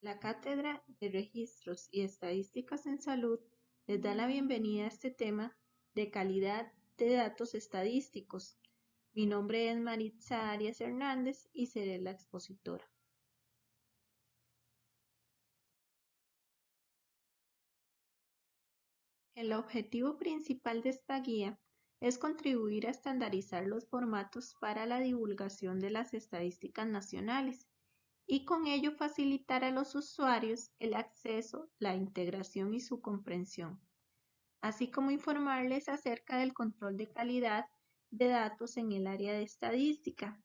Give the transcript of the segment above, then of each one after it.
La Cátedra de Registros y Estadísticas en Salud les da la bienvenida a este tema de calidad de datos estadísticos. Mi nombre es Maritza Arias Hernández y seré la expositora. El objetivo principal de esta guía es contribuir a estandarizar los formatos para la divulgación de las estadísticas nacionales y con ello facilitar a los usuarios el acceso, la integración y su comprensión, así como informarles acerca del control de calidad de datos en el área de estadística.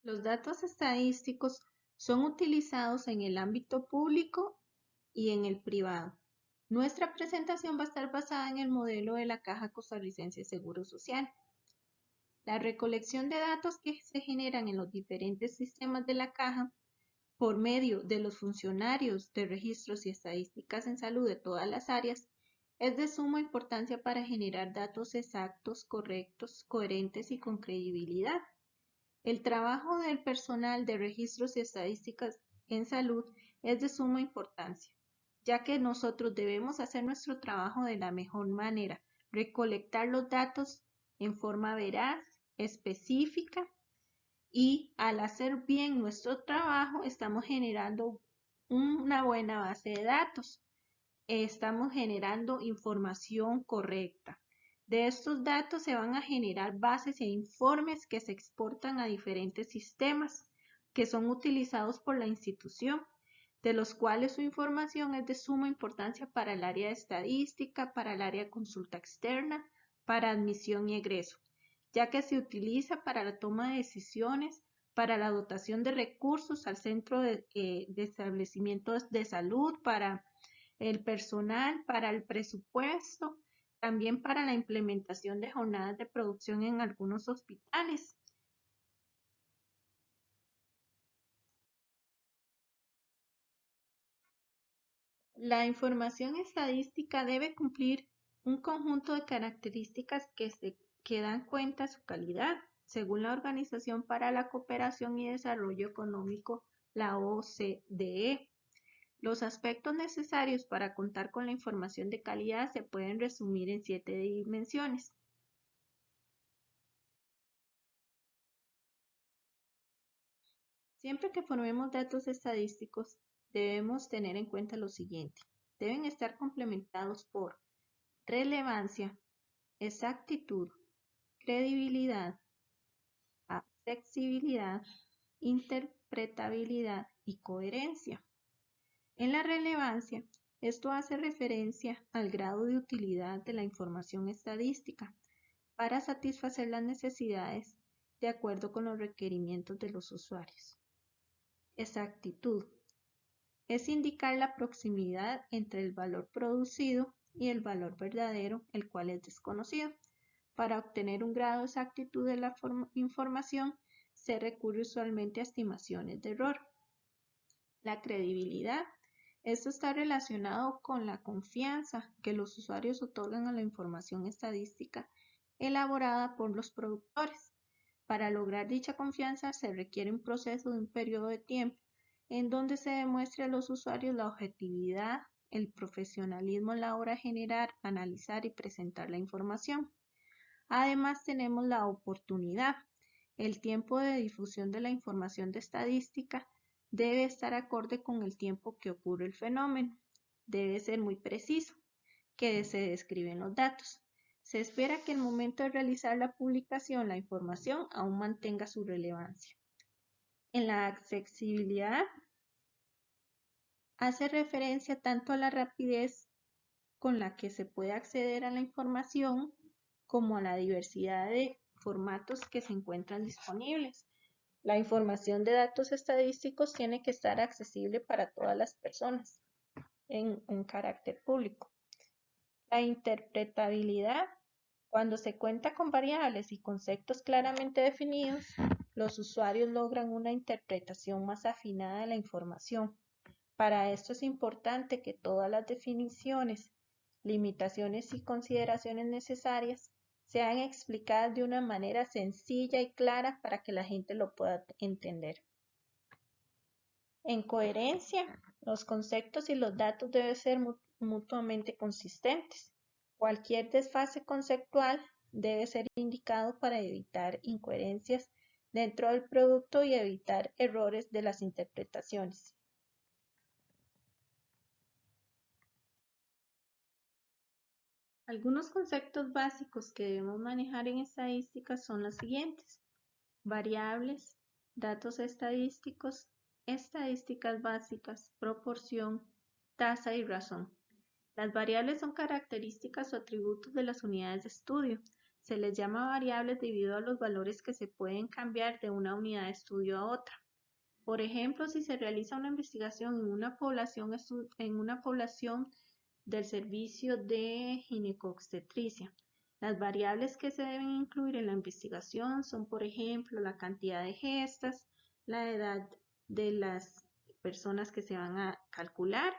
Los datos estadísticos son utilizados en el ámbito público y en el privado. Nuestra presentación va a estar basada en el modelo de la Caja Costarricense de Seguro Social. La recolección de datos que se generan en los diferentes sistemas de la Caja por medio de los funcionarios de registros y estadísticas en salud de todas las áreas es de suma importancia para generar datos exactos, correctos, coherentes y con credibilidad. El trabajo del personal de registros y estadísticas en salud es de suma importancia, ya que nosotros debemos hacer nuestro trabajo de la mejor manera, recolectar los datos en forma veraz, específica, y al hacer bien nuestro trabajo estamos generando una buena base de datos, estamos generando información correcta. De estos datos se van a generar bases e informes que se exportan a diferentes sistemas que son utilizados por la institución, de los cuales su información es de suma importancia para el área de estadística, para el área de consulta externa, para admisión y egreso, ya que se utiliza para la toma de decisiones, para la dotación de recursos al centro de establecimientos de salud, para el personal, para el presupuesto, también para la implementación de jornadas de producción en algunos hospitales. La información estadística debe cumplir un conjunto de características que dan cuenta de su calidad, según la Organización para la Cooperación y Desarrollo Económico, la OCDE. Los aspectos necesarios para contar con la información de calidad se pueden resumir en 7 dimensiones. Siempre que formemos datos estadísticos, debemos tener en cuenta lo siguiente. Deben estar complementados por relevancia, exactitud, credibilidad, accesibilidad, interpretabilidad y coherencia. En la relevancia, esto hace referencia al grado de utilidad de la información estadística para satisfacer las necesidades de acuerdo con los requerimientos de los usuarios. Exactitud. Es indicar la proximidad entre el valor producido y el valor verdadero, el cual es desconocido. Para obtener un grado de exactitud de la información, se recurre usualmente a estimaciones de error. La credibilidad. Esto está relacionado con la confianza que los usuarios otorgan a la información estadística elaborada por los productores. Para lograr dicha confianza se requiere un proceso de un periodo de tiempo en donde se demuestre a los usuarios la objetividad, el profesionalismo a la hora de generar, analizar y presentar la información. Además tenemos la oportunidad. El tiempo de difusión de la información de estadística debe estar acorde con el tiempo que ocurre el fenómeno. Debe ser muy preciso, que se describen los datos. Se espera que al momento de realizar la publicación la información aún mantenga su relevancia. En la accesibilidad hace referencia tanto a la rapidez con la que se puede acceder a la información como a la diversidad de formatos que se encuentran disponibles. La información de datos estadísticos tiene que estar accesible para todas las personas en un carácter público. La interpretabilidad. Cuando se cuenta con variables y conceptos claramente definidos, los usuarios logran una interpretación más afinada de la información. Para esto es importante que todas las definiciones, limitaciones y consideraciones necesarias sean explicadas de una manera sencilla y clara para que la gente lo pueda entender. En coherencia, los conceptos y los datos deben ser mutuamente consistentes. Cualquier desfase conceptual debe ser indicado para evitar incoherencias dentro del producto y evitar errores de las interpretaciones. Algunos conceptos básicos que debemos manejar en estadística son los siguientes: variables, datos estadísticos, estadísticas básicas, proporción, tasa y razón. Las variables son características o atributos de las unidades de estudio. Se les llama variables debido a los valores que se pueden cambiar de una unidad de estudio a otra. Por ejemplo, si se realiza una investigación en una población del servicio de ginecobstetricia, las variables que se deben incluir en la investigación son, por ejemplo, la cantidad de gestas, la edad de las personas que se van a calcular.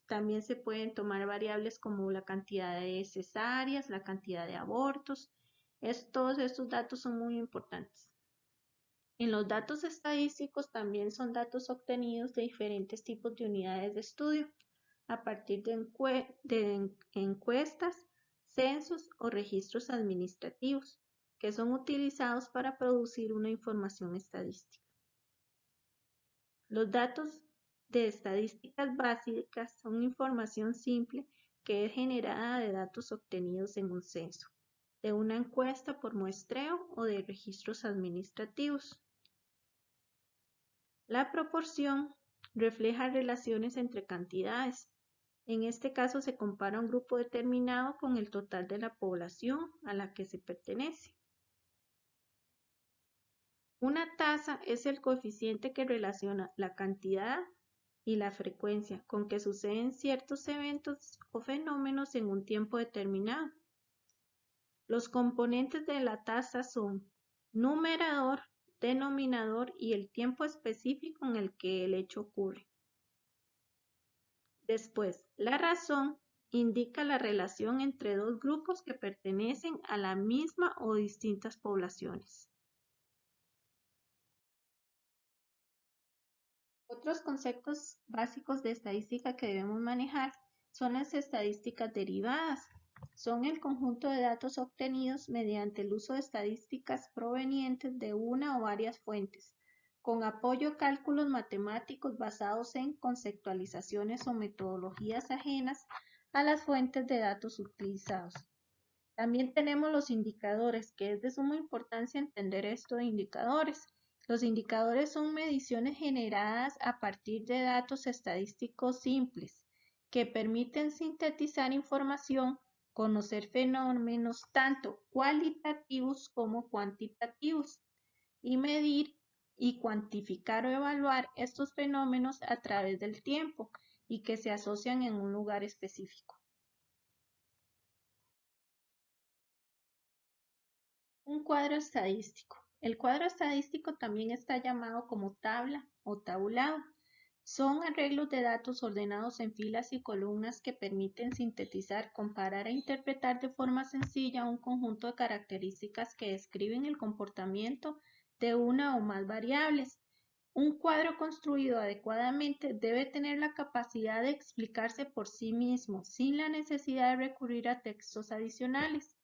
También se pueden tomar variables como la cantidad de cesáreas, la cantidad de abortos. Todos estos datos son muy importantes. En los datos estadísticos también son datos obtenidos de diferentes tipos de unidades de estudio a partir de encuestas, censos o registros administrativos que son utilizados para producir una información estadística. Los datos de estadísticas básicas son información simple que es generada de datos obtenidos en un censo, de una encuesta por muestreo o de registros administrativos. La proporción refleja relaciones entre cantidades. En este caso se compara un grupo determinado con el total de la población a la que se pertenece. Una tasa es el coeficiente que relaciona la cantidad y la frecuencia con que suceden ciertos eventos o fenómenos en un tiempo determinado. Los componentes de la tasa son numerador, denominador y el tiempo específico en el que el hecho ocurre. Después, la razón indica la relación entre dos grupos que pertenecen a la misma o distintas poblaciones. Otros conceptos básicos de estadística que debemos manejar son las estadísticas derivadas. Son el conjunto de datos obtenidos mediante el uso de estadísticas provenientes de una o varias fuentes, con apoyo a cálculos matemáticos basados en conceptualizaciones o metodologías ajenas a las fuentes de datos utilizados. También tenemos los indicadores, que es de suma importancia entender esto de indicadores. Los indicadores son mediciones generadas a partir de datos estadísticos simples, que permiten sintetizar información, conocer fenómenos tanto cualitativos como cuantitativos, y medir y cuantificar o evaluar estos fenómenos a través del tiempo y que se asocian en un lugar específico. Un cuadro estadístico. El cuadro estadístico también está llamado como tabla o tabulado. Son arreglos de datos ordenados en filas y columnas que permiten sintetizar, comparar e interpretar de forma sencilla un conjunto de características que describen el comportamiento de una o más variables. Un cuadro construido adecuadamente debe tener la capacidad de explicarse por sí mismo, sin la necesidad de recurrir a textos adicionales.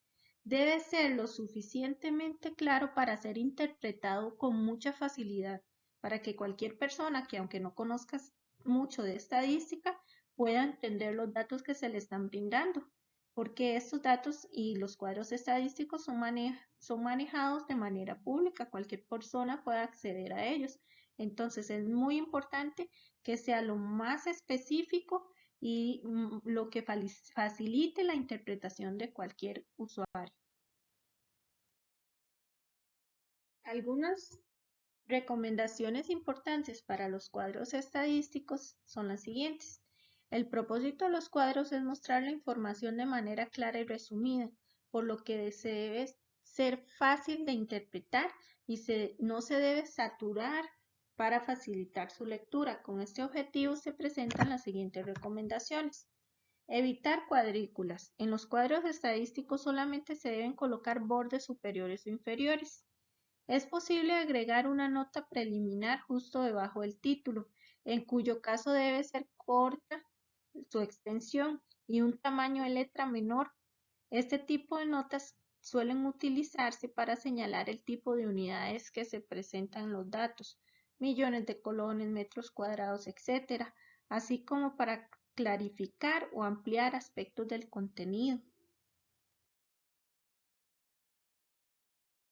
Debe ser lo suficientemente claro para ser interpretado con mucha facilidad, para que cualquier persona que, aunque no conozca mucho de estadística, pueda entender los datos que se le están brindando, porque estos datos y los cuadros estadísticos son manejados de manera pública, cualquier persona puede acceder a ellos. Entonces es muy importante que sea lo más específico y lo que facilite la interpretación de cualquier usuario. Algunas recomendaciones importantes para los cuadros estadísticos son las siguientes. El propósito de los cuadros es mostrar la información de manera clara y resumida, por lo que se debe ser fácil de interpretar y no se debe saturar para facilitar su lectura. Con este objetivo se presentan las siguientes recomendaciones. Evitar cuadrículas. En los cuadros estadísticos solamente se deben colocar bordes superiores o inferiores. Es posible agregar una nota preliminar justo debajo del título, en cuyo caso debe ser corta su extensión y un tamaño de letra menor. Este tipo de notas suelen utilizarse para señalar el tipo de unidades que se presentan en los datos, millones de colones, metros cuadrados, etc., así como para clarificar o ampliar aspectos del contenido.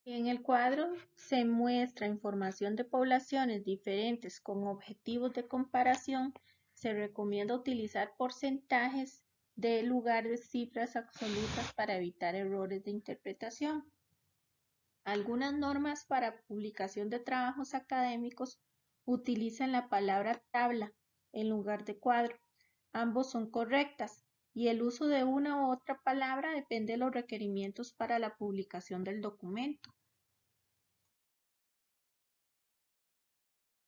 En el cuadro se muestra información de poblaciones diferentes con objetivos de comparación. Se recomienda utilizar porcentajes de lugar de cifras absolutas para evitar errores de interpretación. Algunas normas para publicación de trabajos académicos utilizan la palabra tabla en lugar de cuadro. Ambos son correctas y el uso de una u otra palabra depende de los requerimientos para la publicación del documento.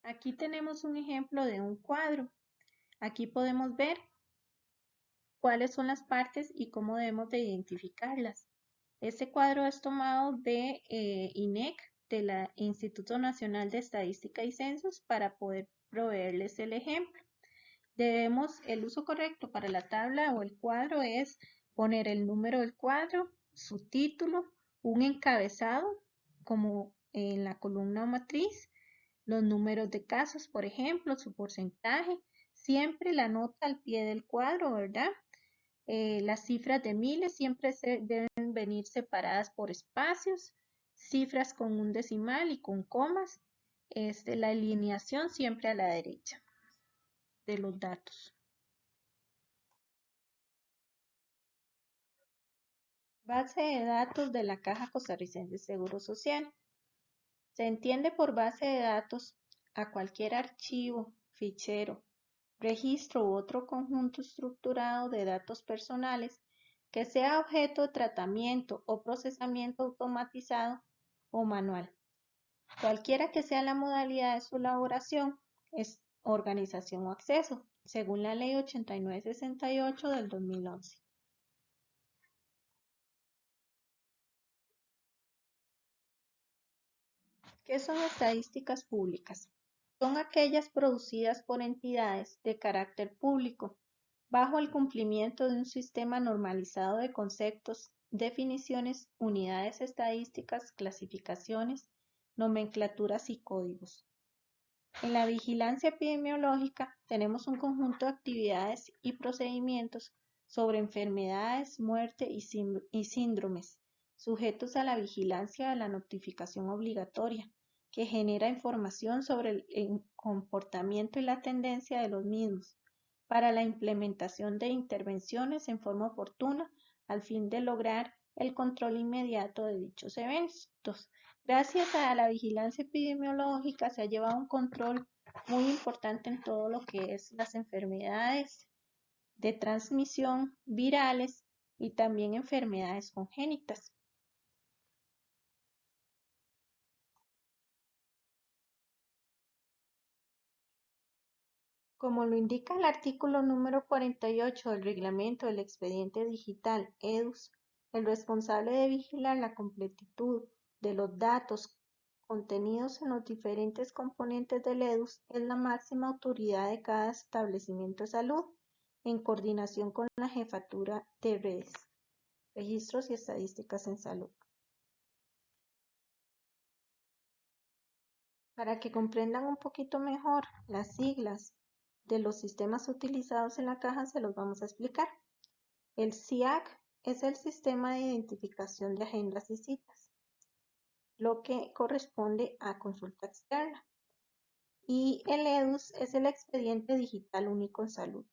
Aquí tenemos un ejemplo de un cuadro. Aquí podemos ver cuáles son las partes y cómo debemos de identificarlas. Este cuadro es tomado de INEC, del Instituto Nacional de Estadística y Censos, para poder proveerles el ejemplo. El uso correcto para la tabla o el cuadro es poner el número del cuadro, su título, un encabezado, como en la columna o matriz, los números de casos, por ejemplo, su porcentaje, siempre la nota al pie del cuadro, ¿verdad? Las cifras de miles siempre deben venir separadas por espacios, cifras con un decimal y con comas, la alineación siempre a la derecha de los datos. Base de datos de la Caja Costarricense de Seguro Social. Se entiende por base de datos a cualquier archivo, fichero, registro u otro conjunto estructurado de datos personales que sea objeto de tratamiento o procesamiento automatizado o manual. Cualquiera que sea la modalidad de su elaboración, es organización o acceso, según la Ley 8968 del 2011. ¿Qué son estadísticas públicas? Son aquellas producidas por entidades de carácter público bajo el cumplimiento de un sistema normalizado de conceptos, definiciones, unidades estadísticas, clasificaciones, nomenclaturas y códigos. En la vigilancia epidemiológica tenemos un conjunto de actividades y procedimientos sobre enfermedades, muerte y síndromes, sujetos a la vigilancia de la notificación obligatoria, que genera información sobre el comportamiento y la tendencia de los mismos, para la implementación de intervenciones en forma oportuna al fin de lograr el control inmediato de dichos eventos. Gracias a la vigilancia epidemiológica se ha llevado un control muy importante en todo lo que es las enfermedades de transmisión virales y también enfermedades congénitas. Como lo indica el artículo número 48 del Reglamento del Expediente Digital EDUS, el responsable de vigilar la completitud de los datos contenidos en los diferentes componentes del EDUS es la máxima autoridad de cada establecimiento de salud, en coordinación con la Jefatura de Redes, Registros y Estadísticas en Salud. Para que comprendan un poquito mejor las siglas de los sistemas utilizados en la caja, se los vamos a explicar. El SIAC es el Sistema de Identificación de Agendas y Citas, lo que corresponde a consulta externa. Y el EDUS es el Expediente Digital Único en Salud.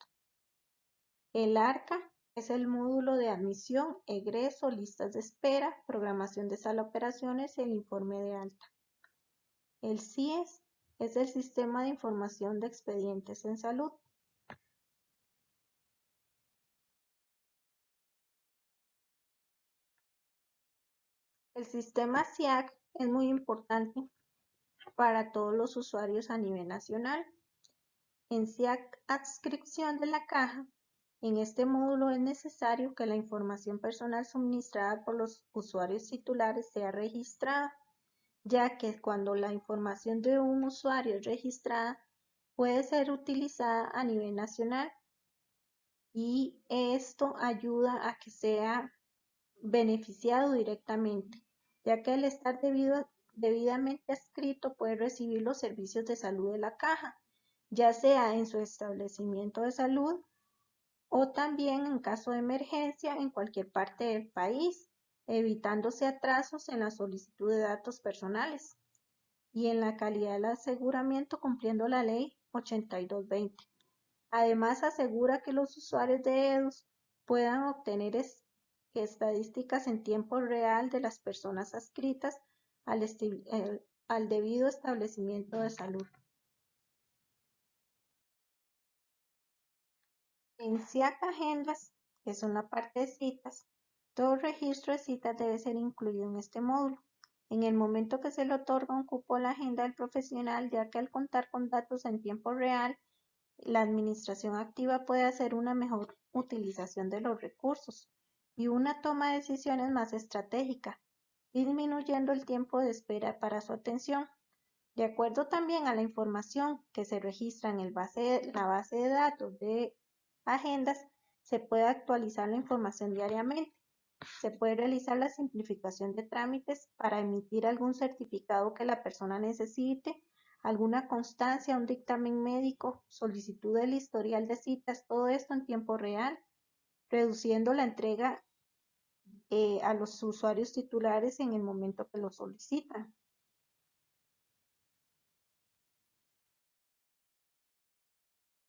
El ARCA es el módulo de admisión, egreso, listas de espera, programación de sala de operaciones y el informe de alta. El CIES es el Sistema de Información de Expedientes en Salud. El sistema SIAC es muy importante para todos los usuarios a nivel nacional. En SIAC Adscripción de la Caja En este módulo es necesario que la información personal suministrada por los usuarios titulares sea registrada, ya que cuando la información de un usuario es registrada, puede ser utilizada a nivel nacional y esto ayuda a que sea beneficiado directamente, ya que al estar debidamente adscrito puede recibir los servicios de salud de la caja, ya sea en su establecimiento de salud o también en caso de emergencia en cualquier parte del país, evitándose atrasos en la solicitud de datos personales y en la calidad del aseguramiento cumpliendo la ley 8220. Además, asegura que los usuarios de EDUS puedan obtener estadísticas en tiempo real de las personas adscritas al debido establecimiento de salud. En SIAC Agendas, que son la parte de citas, todo registro de citas debe ser incluido en este módulo. En el momento que se le otorga un cupo a la agenda del profesional, ya que al contar con datos en tiempo real, la administración activa puede hacer una mejor utilización de los recursos y una toma de decisiones más estratégica, disminuyendo el tiempo de espera para su atención. De acuerdo también a la información que se registra en la base de datos de agendas, se puede actualizar la información diariamente. Se puede realizar la simplificación de trámites para emitir algún certificado que la persona necesite, alguna constancia, un dictamen médico, solicitud del historial de citas, todo esto en tiempo real, reduciendo la entrega a los usuarios titulares en el momento que lo solicitan.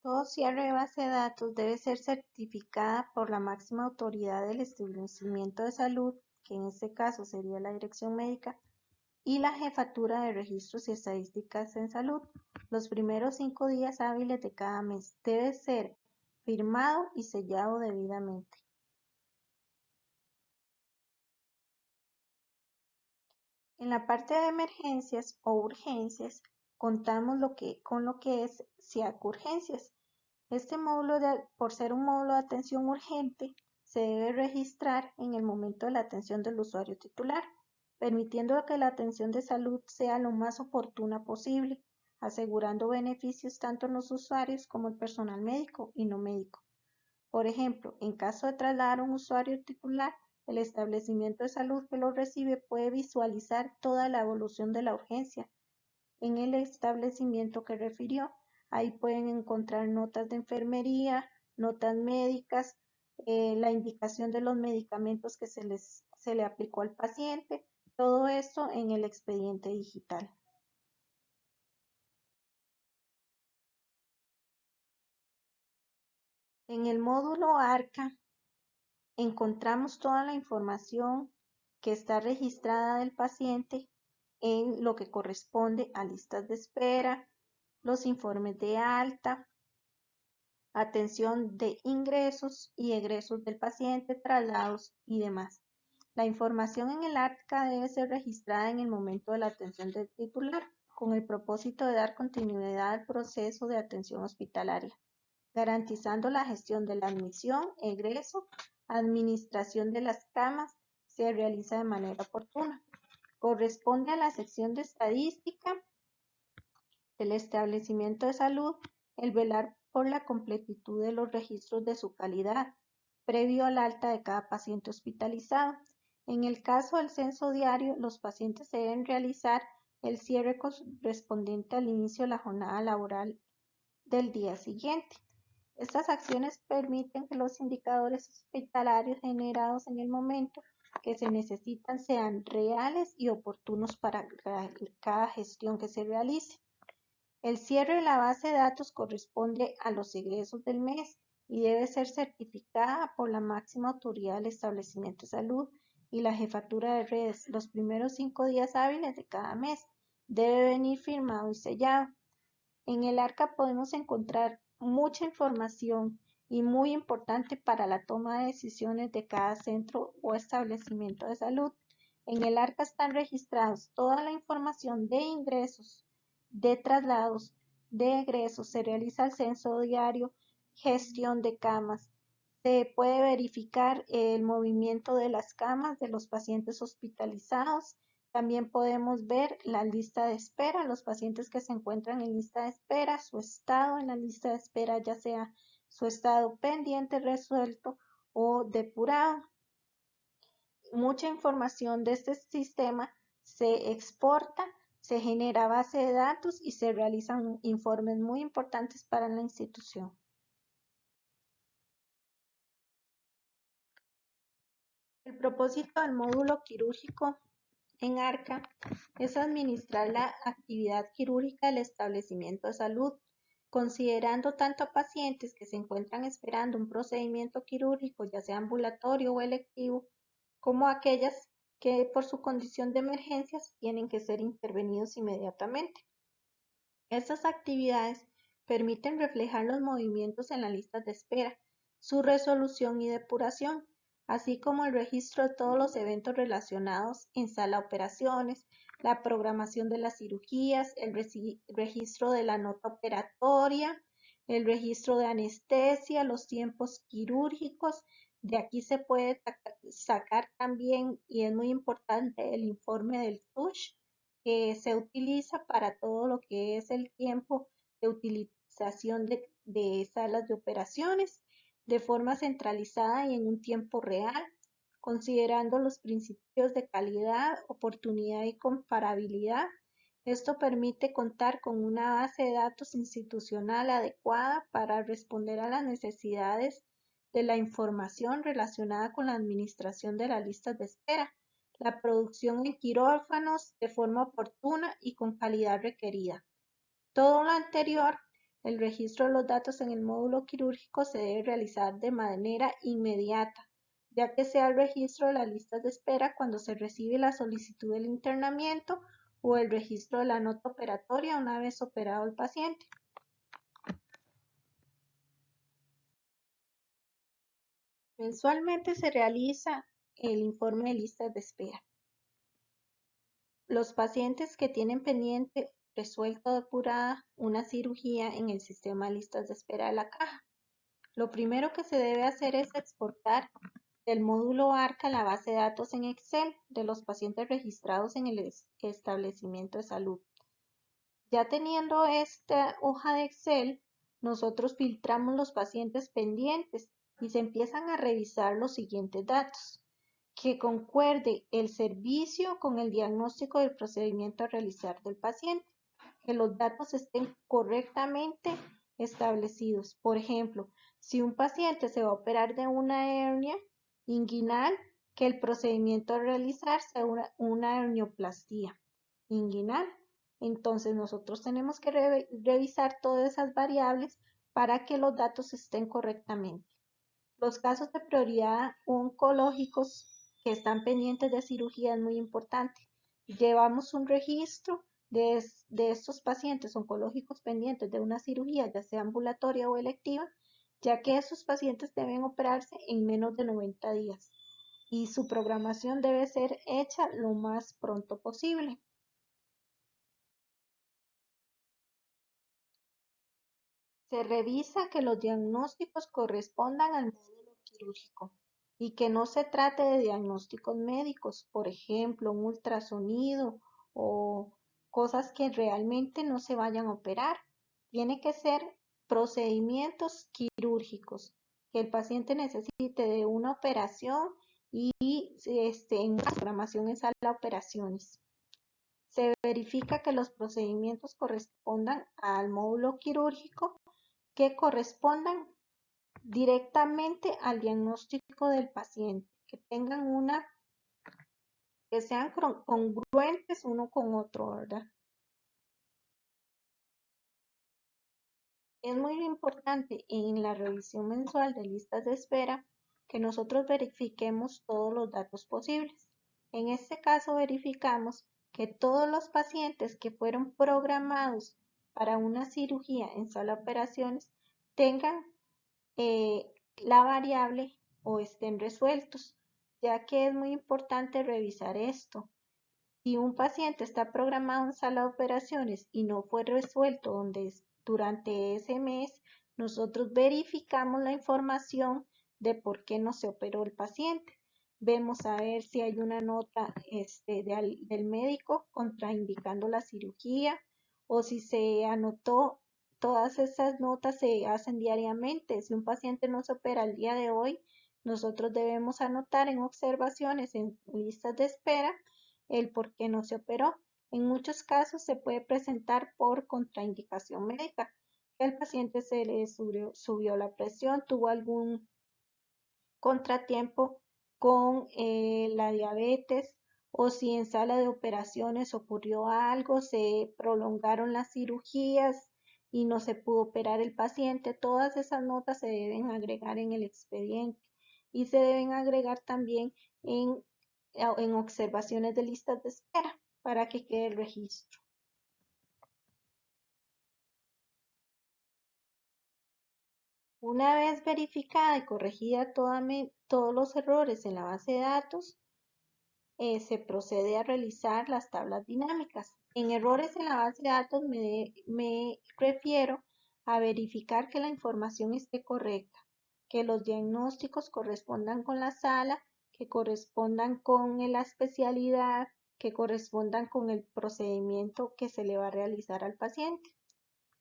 Todo cierre de base de datos debe ser certificada por la máxima autoridad del establecimiento de salud, que en este caso sería la dirección médica, y la Jefatura de Registros y Estadísticas en Salud. Los primeros 5 días hábiles de cada mes debe ser firmado y sellado debidamente. En la parte de emergencias o urgencias, contamos con lo que es SIAC Urgencias. Este módulo, por ser un módulo de atención urgente, se debe registrar en el momento de la atención del usuario titular, permitiendo que la atención de salud sea lo más oportuna posible, asegurando beneficios tanto en los usuarios como el personal médico y no médico. Por ejemplo, en caso de trasladar a un usuario titular, el establecimiento de salud que lo recibe puede visualizar toda la evolución de la urgencia en el establecimiento que refirió. Ahí pueden encontrar notas de enfermería, notas médicas, la indicación de los medicamentos que se le aplicó al paciente, todo esto en el expediente digital. En el módulo ARCA encontramos toda la información que está registrada del paciente en lo que corresponde a listas de espera, los informes de alta, atención de ingresos y egresos del paciente, traslados y demás. La información en el ARCA debe ser registrada en el momento de la atención del titular, con el propósito de dar continuidad al proceso de atención hospitalaria, garantizando la gestión de la admisión, egreso, administración de las camas, se realiza de manera oportuna. Corresponde a la sección de estadística del establecimiento de salud el velar por la completitud de los registros de su calidad, previo al alta de cada paciente hospitalizado. En el caso del censo diario, los pacientes deben realizar el cierre correspondiente al inicio de la jornada laboral del día siguiente. Estas acciones permiten que los indicadores hospitalarios generados en el momento que se necesitan sean reales y oportunos para cada gestión que se realice. El cierre de la base de datos corresponde a los egresos del mes y debe ser certificada por la máxima autoridad del establecimiento de salud y la jefatura de redes. Los primeros 5 días hábiles de cada mes debe venir firmado y sellado. En el ARCA podemos encontrar mucha información y muy importante para la toma de decisiones de cada centro o establecimiento de salud. En el ARCA están registrados toda la información de ingresos, de traslados, de egresos, se realiza el censo diario, gestión de camas, Se puede verificar el movimiento de las camas de los pacientes hospitalizados. También podemos ver la lista de espera, los pacientes que se encuentran en lista de espera, su estado en la lista de espera, ya sea su estado pendiente, resuelto o depurado. Mucha información de este sistema se exporta, se genera base de datos y se realizan informes muy importantes para la institución. El propósito del módulo quirúrgico en ARCA es administrar la actividad quirúrgica del establecimiento de salud, considerando tanto a pacientes que se encuentran esperando un procedimiento quirúrgico, ya sea ambulatorio o electivo, como aquellas que por su condición de emergencias tienen que ser intervenidos inmediatamente. Estas actividades permiten reflejar los movimientos en las listas de espera, su resolución y depuración, así como el registro de todos los eventos relacionados en sala de operaciones, la programación de las cirugías, el registro de la nota operatoria, el registro de anestesia, los tiempos quirúrgicos. De aquí se puede sacar también, y es muy importante, el informe del TUSH, que se utiliza para todo lo que es el tiempo de utilización de salas de operaciones de forma centralizada y en un tiempo real, considerando los principios de calidad, oportunidad y comparabilidad. Esto permite contar con una base de datos institucional adecuada para responder a las necesidades de la información relacionada con la administración de las listas de espera, la producción en quirófanos de forma oportuna y con calidad requerida. Todo lo anterior, el registro de los datos en el módulo quirúrgico se debe realizar de manera inmediata, ya que sea el registro de las listas de espera cuando se recibe la solicitud del internamiento o el registro de la nota operatoria una vez operado el paciente. Mensualmente se realiza el informe de listas de espera. Los pacientes que tienen pendiente resuelta o depurada una cirugía en el sistema de listas de espera de la caja. Lo primero que se debe hacer es exportar del módulo ARCA la base de datos en Excel de los pacientes registrados en el establecimiento de salud. Ya teniendo esta hoja de Excel, nosotros filtramos los pacientes pendientes y se empiezan a revisar los siguientes datos: que concuerde el servicio con el diagnóstico del procedimiento a realizar del paciente, que los datos estén correctamente establecidos. Por ejemplo, si un paciente se va a operar de una hernia inguinal, que el procedimiento a realizar sea una hernioplastia inguinal. Entonces nosotros tenemos que revisar todas esas variables para que los datos estén correctamente. Los casos de prioridad oncológicos que están pendientes de cirugía es muy importante. Llevamos un registro de estos pacientes oncológicos pendientes de una cirugía, ya sea ambulatoria o electiva, ya que esos pacientes deben operarse en menos de 90 días y su programación debe ser hecha lo más pronto posible. Se revisa que los diagnósticos correspondan al módulo quirúrgico y que no se trate de diagnósticos médicos, por ejemplo, un ultrasonido o cosas que realmente no se vayan a operar. Tiene que ser procedimientos quirúrgicos que el paciente necesite de una operación y en una programación en sala de operaciones. Se verifica que los procedimientos correspondan al módulo quirúrgico, que correspondan directamente al diagnóstico del paciente, que sean congruentes uno con otro, ¿verdad? Es muy importante en la revisión mensual de listas de espera que nosotros verifiquemos todos los datos posibles. En este caso verificamos que todos los pacientes que fueron programados para una cirugía en sala de operaciones tengan la variable o estén resueltos, ya que es muy importante revisar esto. Si un paciente está programado en sala de operaciones y no fue resuelto durante ese mes, nosotros verificamos la información de por qué no se operó el paciente. Vemos a ver si hay una nota del médico contraindicando la cirugía o si se anotó. Todas esas notas se hacen diariamente. Si un paciente no se opera el día de hoy, nosotros debemos anotar en observaciones, en listas de espera, el por qué no se operó. En muchos casos se puede presentar por contraindicación médica, que al paciente se le subió la presión, tuvo algún contratiempo con la diabetes, o si en sala de operaciones ocurrió algo, se prolongaron las cirugías y no se pudo operar el paciente. Todas esas notas se deben agregar en el expediente y se deben agregar también en observaciones de listas de espera para que quede el registro. Una vez verificada y corregida todos los errores en la base de datos, se procede a realizar las tablas dinámicas. En errores en la base de datos me refiero a verificar que la información esté correcta, que los diagnósticos correspondan con la sala, que correspondan con la especialidad, que correspondan con el procedimiento que se le va a realizar al paciente,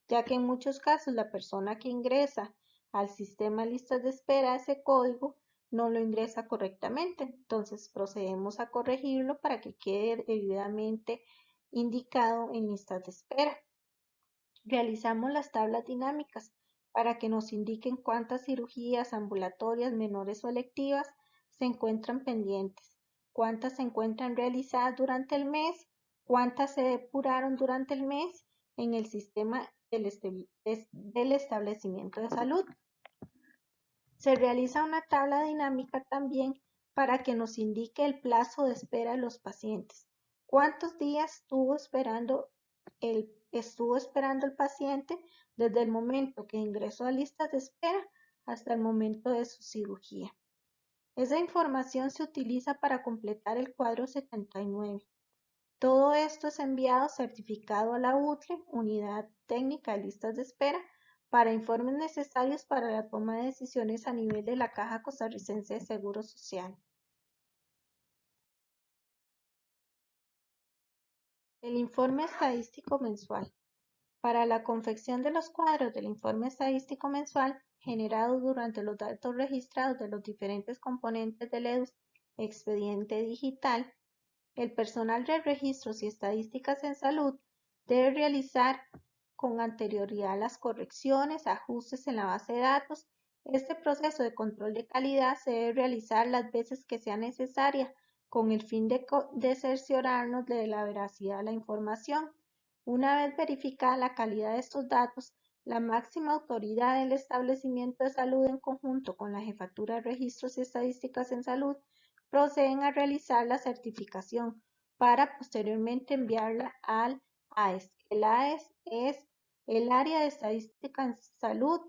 ya que en muchos casos la persona que ingresa al sistema de listas de espera ese código no lo ingresa correctamente. Entonces procedemos a corregirlo para que quede debidamente indicado en listas de espera. Realizamos las tablas dinámicas para que nos indiquen cuántas cirugías ambulatorias menores o electivas se encuentran pendientes, cuántas se encuentran realizadas durante el mes, cuántas se depuraron durante el mes en el sistema del establecimiento de salud. Se realiza una tabla dinámica también para que nos indique el plazo de espera de los pacientes. ¿Cuántos días estuvo esperando el paciente desde el momento que ingresó a listas de espera hasta el momento de su cirugía? Esa información se utiliza para completar el cuadro 79. Todo esto es enviado certificado a la UTLE, Unidad Técnica de Listas de Espera, para informes necesarios para la toma de decisiones a nivel de la Caja Costarricense de Seguro Social. El informe estadístico mensual. Para la confección de los cuadros del informe estadístico mensual, generado durante los datos registrados de los diferentes componentes del expediente digital, el personal de registros y estadísticas en salud debe realizar con anterioridad las correcciones, ajustes en la base de datos. Este proceso de control de calidad se debe realizar las veces que sea necesaria con el fin de cerciorarnos de la veracidad de la información. Una vez verificada la calidad de estos datos, la máxima autoridad del establecimiento de salud en conjunto con la Jefatura de Registros y Estadísticas en Salud proceden a realizar la certificación para posteriormente enviarla al AES. El AES es el área de estadística en salud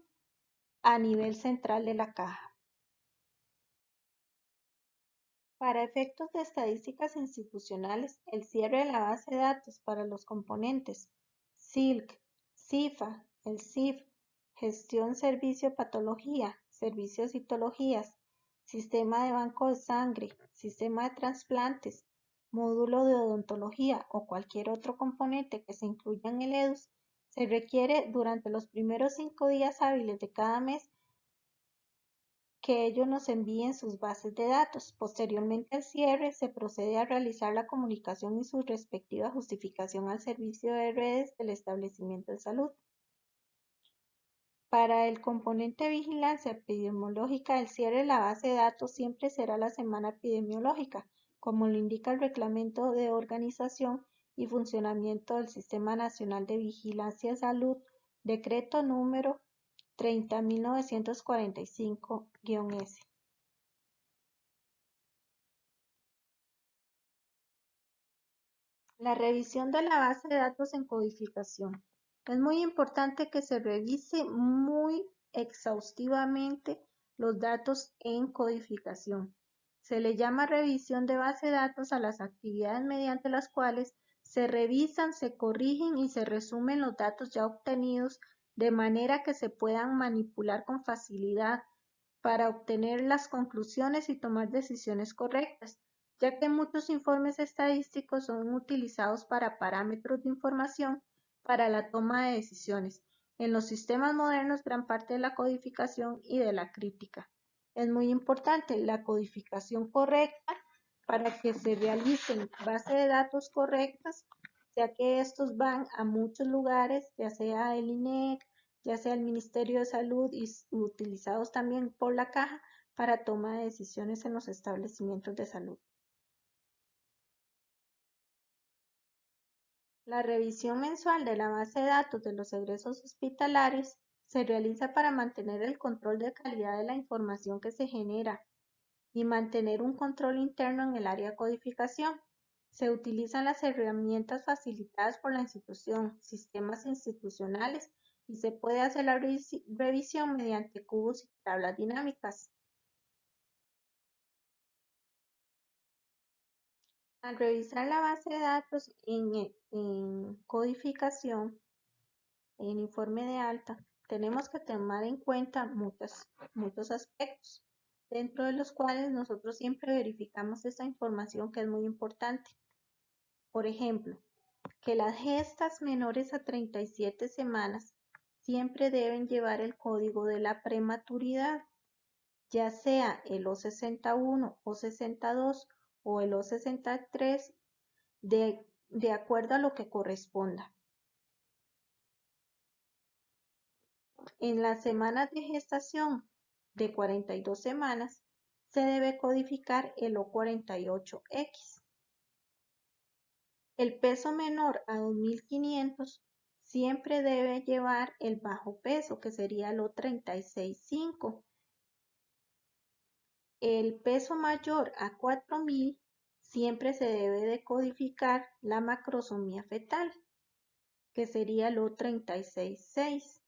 a nivel central de la caja. Para efectos de estadísticas institucionales, el cierre de la base de datos para los componentes SILC, CIFA, el CIF, gestión servicio patología, servicios citologías, sistema de banco de sangre, sistema de trasplantes, módulo de odontología o cualquier otro componente que se incluya en el EDUS, se requiere durante los primeros 5 días hábiles de cada mes que ellos nos envíen sus bases de datos. Posteriormente al cierre, se procede a realizar la comunicación y su respectiva justificación al servicio de redes del establecimiento de salud. Para el componente vigilancia epidemiológica, el cierre de la base de datos siempre será la semana epidemiológica, como lo indica el Reglamento de Organización y Funcionamiento del Sistema Nacional de Vigilancia de Salud, decreto número 30.945-S. La revisión de la base de datos en codificación. Es muy importante que se revise muy exhaustivamente los datos en codificación. Se le llama revisión de base de datos a las actividades mediante las cuales se revisan, se corrigen y se resumen los datos ya obtenidos de manera que se puedan manipular con facilidad para obtener las conclusiones y tomar decisiones correctas, ya que muchos informes estadísticos son utilizados para parámetros de información para la toma de decisiones. En los sistemas modernos, gran parte de la codificación y de la crítica. Es muy importante la codificación correcta para que se realicen bases de datos correctas, ya que estos van a muchos lugares, ya sea el INEC, ya sea el Ministerio de Salud y utilizados también por la Caja para toma de decisiones en los establecimientos de salud. La revisión mensual de la base de datos de los egresos hospitalarios se realiza para mantener el control de calidad de la información que se genera y mantener un control interno en el área de codificación. Se utilizan las herramientas facilitadas por la institución, sistemas institucionales, y se puede hacer la revisión mediante cubos y tablas dinámicas. Al revisar la base de datos en codificación, en informe de alta, tenemos que tomar en cuenta muchos aspectos, dentro de los cuales nosotros siempre verificamos esta información que es muy importante. Por ejemplo, que las gestas menores a 37 semanas siempre deben llevar el código de la prematuridad, ya sea el O61, O62 o el O63, de acuerdo a lo que corresponda. En las semanas de gestación de 42 semanas se debe codificar el O48X. El peso menor a 2500 siempre debe llevar el bajo peso, que sería el O36.5. El peso mayor a 4000 siempre se debe de codificar la macrosomía fetal, que sería el O36.6.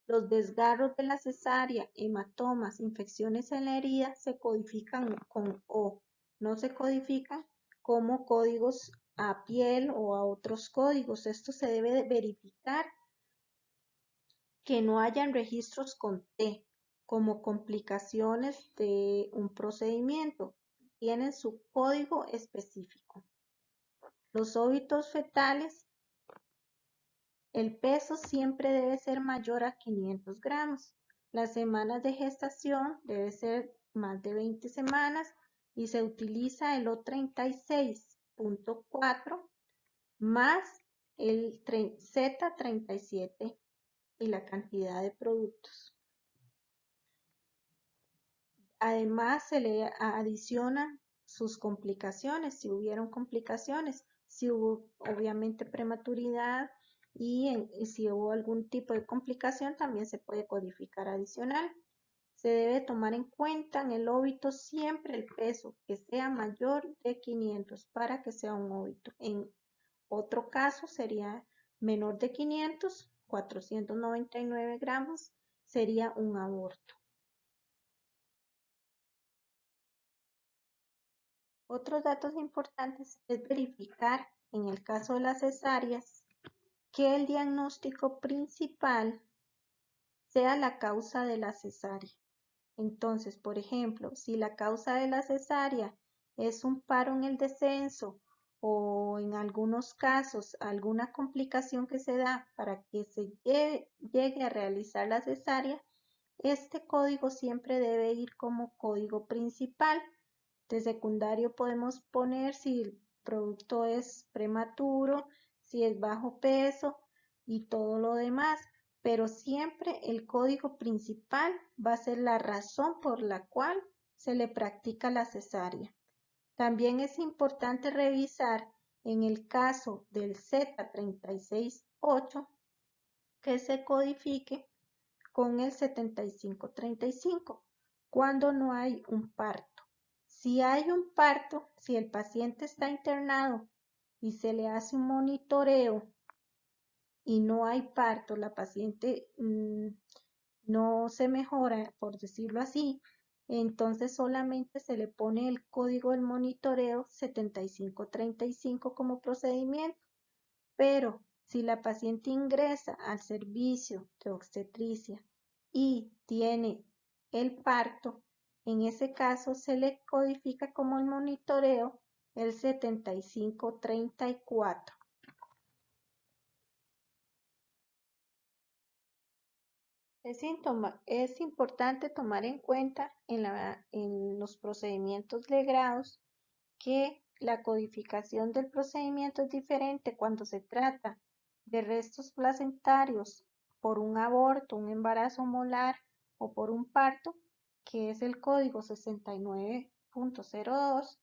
Los desgarros de la cesárea, hematomas, infecciones en la herida se codifican con O, no se codifican como códigos a piel o a otros códigos. Esto se debe de verificar que no hayan registros con T, como complicaciones de un procedimiento. Tienen su código específico. Los óbitos fetales, el peso siempre debe ser mayor a 500 gramos. Las semanas de gestación debe ser más de 20 semanas y se utiliza el O36.4 más el Z37 y la cantidad de productos. Además, se le adicionan sus complicaciones, si hubieron complicaciones, si hubo obviamente prematuridad y si hubo algún tipo de complicación también se puede codificar adicional. Se debe tomar en cuenta en el óbito siempre el peso que sea mayor de 500 para que sea un óbito. En otro caso sería menor de 500, 499 gramos, sería un aborto. Otros datos importantes es verificar, en el caso de las cesáreas, que el diagnóstico principal sea la causa de la cesárea. Entonces, por ejemplo, si la causa de la cesárea es un paro en el descenso o en algunos casos alguna complicación que se da para que se llegue a realizar la cesárea, este código siempre debe ir como código principal. De secundario podemos poner si el producto es prematuro, si es bajo peso y todo lo demás, pero siempre el código principal va a ser la razón por la cual se le practica la cesárea. También es importante revisar en el caso del Z36.8 que se codifique con el 7535 cuando no hay un parto. Si hay un parto, si el paciente está internado y se le hace un monitoreo y no hay parto, la paciente no se mejora, por decirlo así, entonces solamente se le pone el código del monitoreo 7535 como procedimiento. Pero si la paciente ingresa al servicio de obstetricia y tiene el parto, en ese caso se le codifica como el monitoreo el 7534. Es importante tomar en cuenta en los procedimientos legrados que la codificación del procedimiento es diferente cuando se trata de restos placentarios por un aborto, un embarazo molar o por un parto, que es el código 69.02,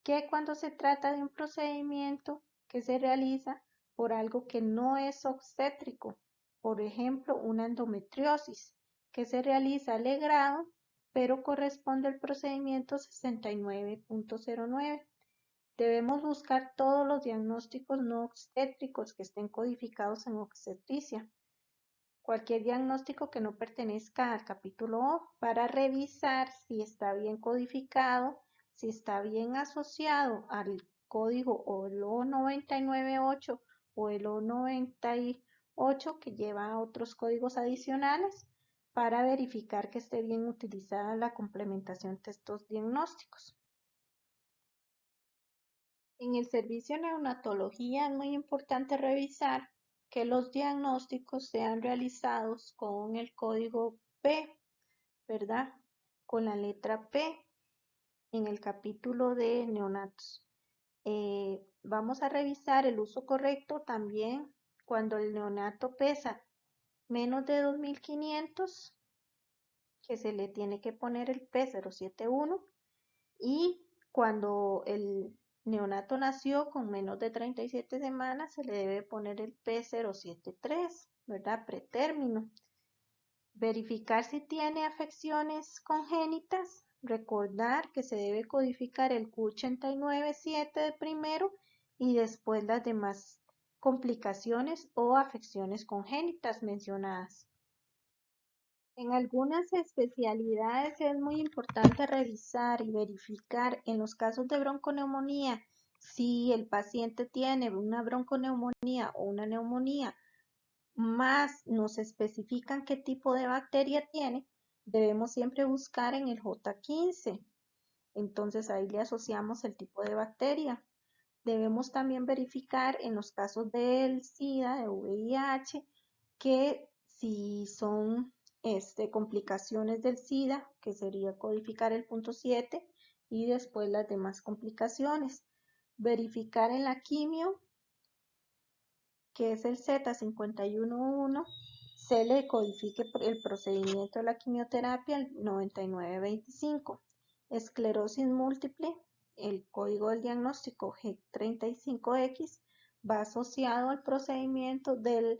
que cuando se trata de un procedimiento que se realiza por algo que no es obstétrico, por ejemplo, una endometriosis, que se realiza legrado, pero corresponde al procedimiento 69.09. Debemos buscar todos los diagnósticos no obstétricos que estén codificados en obstetricia. Cualquier diagnóstico que no pertenezca al capítulo O para revisar si está bien codificado, si está bien asociado al código o el O998 o el O98 que lleva otros códigos adicionales para verificar que esté bien utilizada la complementación de estos diagnósticos. En el servicio de neonatología es muy importante revisar que los diagnósticos sean realizados con el código P, ¿verdad? Con la letra P en el capítulo de neonatos. Vamos a revisar el uso correcto también cuando el neonato pesa menos de 2500, que se le tiene que poner el P071, y cuando el neonato nació con menos de 37 semanas, se le debe poner el P073, ¿verdad? Pretérmino. Verificar si tiene afecciones congénitas. Recordar que se debe codificar el Q897 de primero y después las demás complicaciones o afecciones congénitas mencionadas. En algunas especialidades es muy importante revisar y verificar en los casos de bronconeumonía si el paciente tiene una bronconeumonía o una neumonía, más nos especifican qué tipo de bacteria tiene, debemos siempre buscar en el J15. Entonces ahí le asociamos el tipo de bacteria. Debemos también verificar en los casos del SIDA, de VIH, que si son complicaciones del SIDA, que sería codificar el punto 7 y después las demás complicaciones. Verificar en la quimio, que es el Z511, se le codifique el procedimiento de la quimioterapia el 9925. Esclerosis múltiple, el código del diagnóstico G35X va asociado al procedimiento del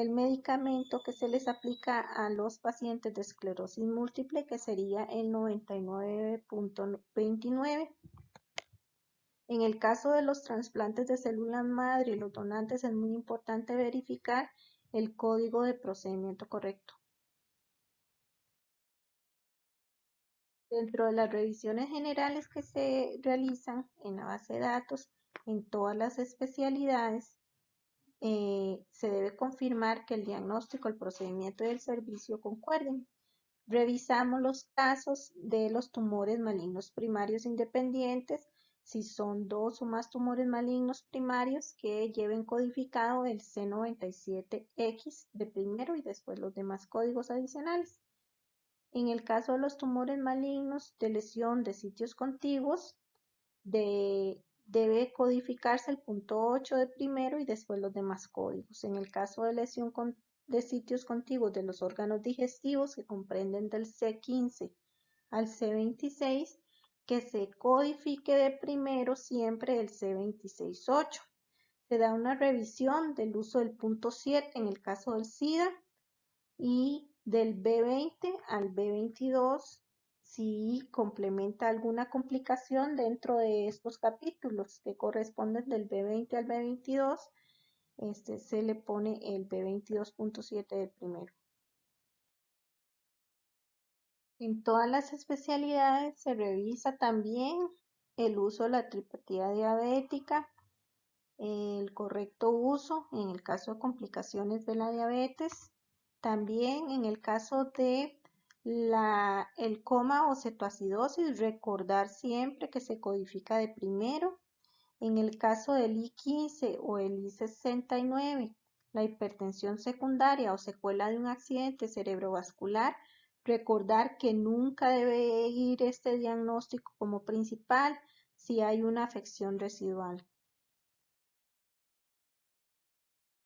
medicamento que se les aplica a los pacientes de esclerosis múltiple, que sería el 99.29. En el caso de los trasplantes de células madre y los donantes es muy importante verificar el código de procedimiento correcto. Dentro de las revisiones generales que se realizan en la base de datos en todas las especialidades, se debe confirmar que el diagnóstico, el procedimiento y el servicio concuerden. Revisamos los casos de los tumores malignos primarios independientes, si son 2 o más tumores malignos primarios que lleven codificado el C97X de primero y después los demás códigos adicionales. En el caso de los tumores malignos de lesión de sitios contiguos, debe codificarse el punto 8 de primero y después los demás códigos. En el caso de lesión de sitios contiguos de los órganos digestivos, que comprenden del C15 al C26, que se codifique de primero siempre el C268. Se da una revisión del uso del punto 7 en el caso del SIDA y del B20 al B22 si complementa alguna complicación dentro de estos capítulos que corresponden del B20 al B22, se le pone el B22.7 de primero. En todas las especialidades se revisa también el uso de la tripatía diabética, el correcto uso en el caso de complicaciones de la diabetes, también en el caso de El coma o cetoacidosis, recordar siempre que se codifica de primero. En el caso del I-15 o el I-69, la hipertensión secundaria o secuela de un accidente cerebrovascular, recordar que nunca debe ir este diagnóstico como principal si hay una afección residual.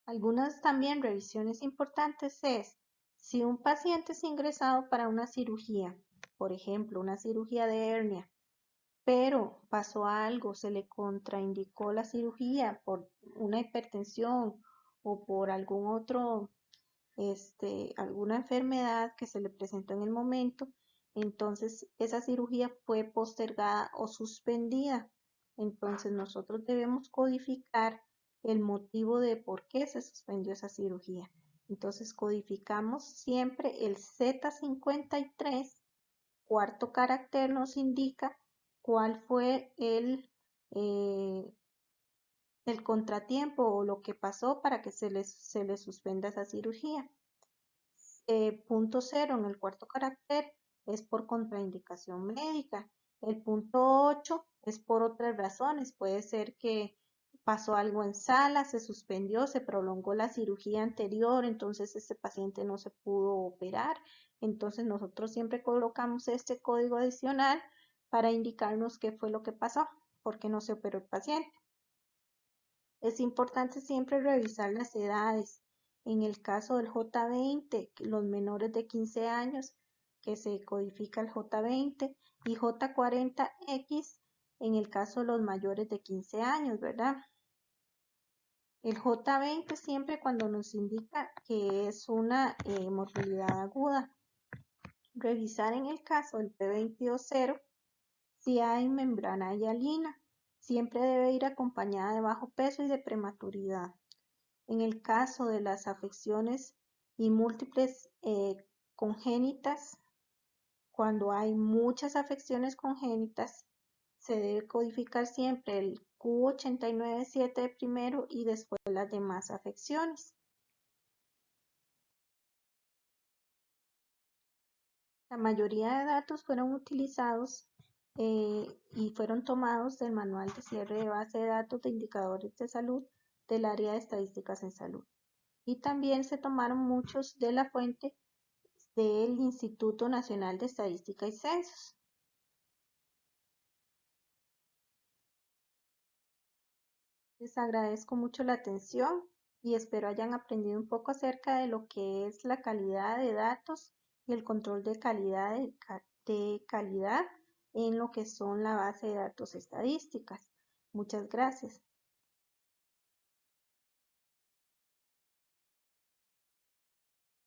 Algunas también revisiones importantes es si un paciente es ingresado para una cirugía, por ejemplo, una cirugía de hernia, pero pasó algo, se le contraindicó la cirugía por una hipertensión o por algún otro, alguna enfermedad que se le presentó en el momento, entonces esa cirugía fue postergada o suspendida. Entonces nosotros debemos codificar el motivo de por qué se suspendió esa cirugía. Entonces codificamos siempre el Z53, cuarto carácter nos indica cuál fue el contratiempo o lo que pasó para que se le suspenda esa cirugía. Punto 0 en el cuarto carácter es por contraindicación médica. El punto 8 es por otras razones. Puede ser que pasó algo en sala, se suspendió, se prolongó la cirugía anterior, entonces ese paciente no se pudo operar. Entonces nosotros siempre colocamos este código adicional para indicarnos qué fue lo que pasó, por qué no se operó el paciente. Es importante siempre revisar las edades. En el caso del J20, los menores de 15 años, que se codifica el J20, y J40X en el caso de los mayores de 15 años, ¿verdad? El J20 siempre cuando nos indica que es una morbilidad aguda. Revisar en el caso del P22.0 si hay membrana hialina. Siempre debe ir acompañada de bajo peso y de prematuridad. En el caso de las afecciones y múltiples congénitas, cuando hay muchas afecciones congénitas, se debe codificar siempre el Q89.7 de primero y después las demás afecciones. La mayoría de datos fueron utilizados y fueron tomados del Manual de Cierre de Base de Datos de Indicadores de Salud del Área de Estadísticas en Salud. Y también se tomaron muchos de la fuente del Instituto Nacional de Estadística y Censos. Les agradezco mucho la atención y espero hayan aprendido un poco acerca de lo que es la calidad de datos y el control de calidad en lo que son la base de datos estadísticas. Muchas gracias.